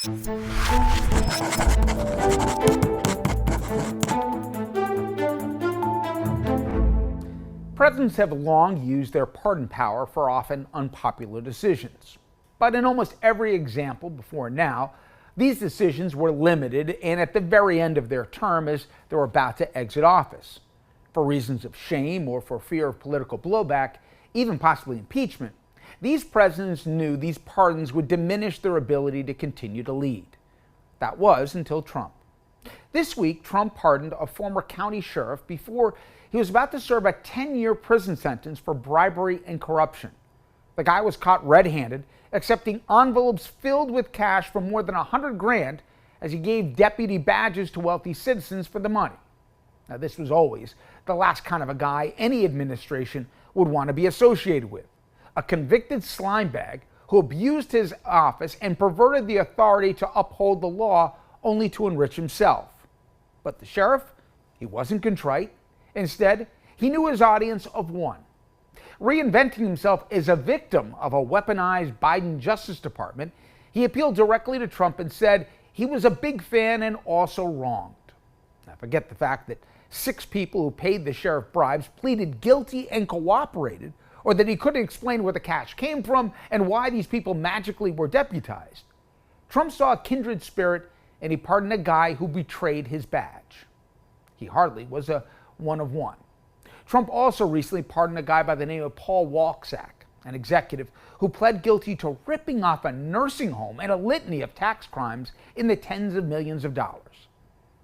Presidents have long used their pardon power for often unpopular decisions. But in almost every example before now, these decisions were limited and at the very end of their term as they were about to exit office. For reasons of shame or for fear of political blowback, even possibly impeachment, these presidents knew these pardons would diminish their ability to continue to lead. That was until Trump. This week, Trump pardoned a former county sheriff before he was about to serve a 10-year prison sentence for bribery and corruption. The guy was caught red-handed, accepting envelopes filled with cash for more than $100,000 as he gave deputy badges to wealthy citizens for the money. Now, this was always the last kind of a guy any administration would want to be associated with. A convicted slimebag who abused his office and perverted the authority to uphold the law only to enrich himself. But the sheriff, he wasn't contrite. Instead, he knew his audience of one. Reinventing himself as a victim of a weaponized Biden Justice Department, he appealed directly to Trump and said he was a big fan and also wronged. Now, forget the fact that 6 people who paid the sheriff bribes pleaded guilty and cooperated, or that he couldn't explain where the cash came from and why these people magically were deputized. Trump saw a kindred spirit and he pardoned a guy who betrayed his badge. He hardly was a one of one. Trump also recently pardoned a guy by the name of Paul Walczak, an executive who pled guilty to ripping off a nursing home and a litany of tax crimes in the tens of millions of dollars.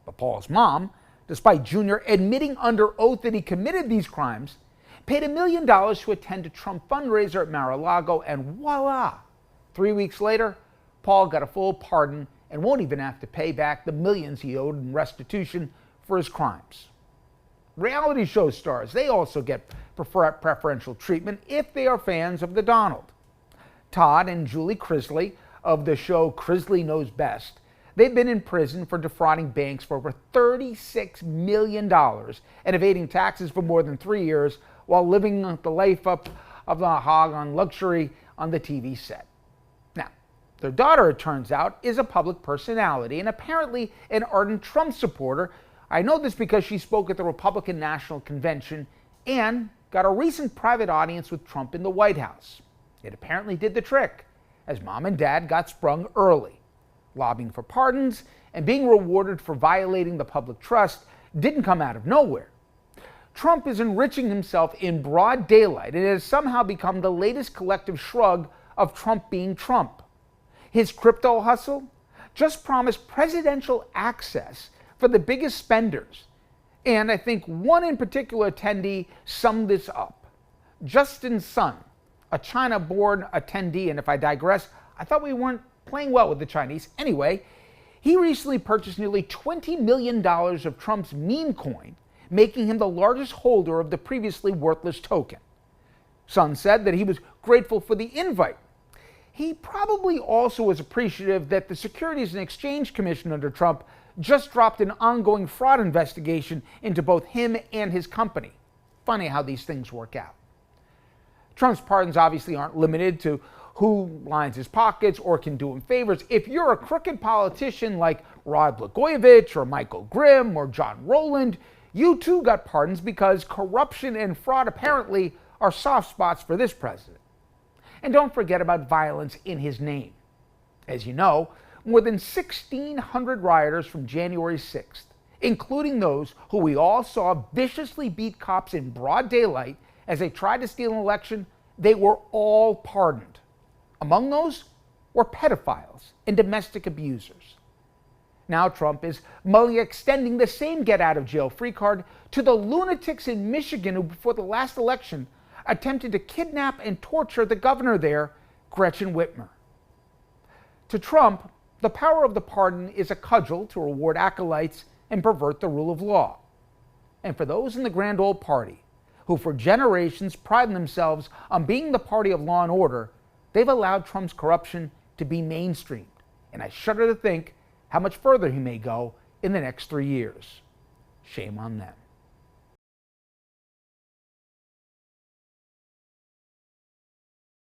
But Paul's mom, despite Junior admitting under oath that he committed these crimes, paid $1 million to attend a Trump fundraiser at Mar-a-Lago, and voila! 3 weeks later, Paul got a full pardon and won't even have to pay back the millions he owed in restitution for his crimes. Reality show stars, they also get preferential treatment if they are fans of the Donald. Todd and Julie Crisley of the show Crisley Knows Best, they've been in prison for defrauding banks for over $36 million and evading taxes for more than 3 years while living the life up of the hog on luxury on the TV set. Now, their daughter, it turns out, is a public personality and apparently an ardent Trump supporter. I know this because she spoke at the Republican National Convention and got a recent private audience with Trump in the White House. It apparently did the trick, as mom and dad got sprung early. Lobbying for pardons and being rewarded for violating the public trust didn't come out of nowhere. Trump is enriching himself in broad daylight and has somehow become the latest collective shrug of Trump being Trump. His crypto hustle just promised presidential access for the biggest spenders. And I think one in particular attendee summed this up. Justin Sun, a China-born attendee, and if I digress, I thought we weren't playing well with the Chinese. Anyway, he recently purchased nearly $20 million of Trump's meme coin, making him the largest holder of the previously worthless token. Sun said that he was grateful for the invite. He probably also was appreciative that the Securities and Exchange Commission under Trump just dropped an ongoing fraud investigation into both him and his company. Funny how these things work out. Trump's pardons obviously aren't limited to who lines his pockets or can do him favors. If you're a crooked politician like Rod Blagojevich or Michael Grimm or John Rowland, you too got pardons because corruption and fraud apparently are soft spots for this president. And don't forget about violence in his name. As you know, more than 1,600 rioters from January 6th, including those who we all saw viciously beat cops in broad daylight as they tried to steal an election, they were all pardoned. Among those were pedophiles and domestic abusers. Now Trump is mulling extending the same get-out-of-jail-free card to the lunatics in Michigan who, before the last election, attempted to kidnap and torture the governor there, Gretchen Whitmer. To Trump, the power of the pardon is a cudgel to reward acolytes and pervert the rule of law. And for those in the grand old party, who for generations pride themselves on being the party of law and order, they've allowed Trump's corruption to be mainstreamed. And I shudder to think how much further he may go in the next 3 years. Shame on them.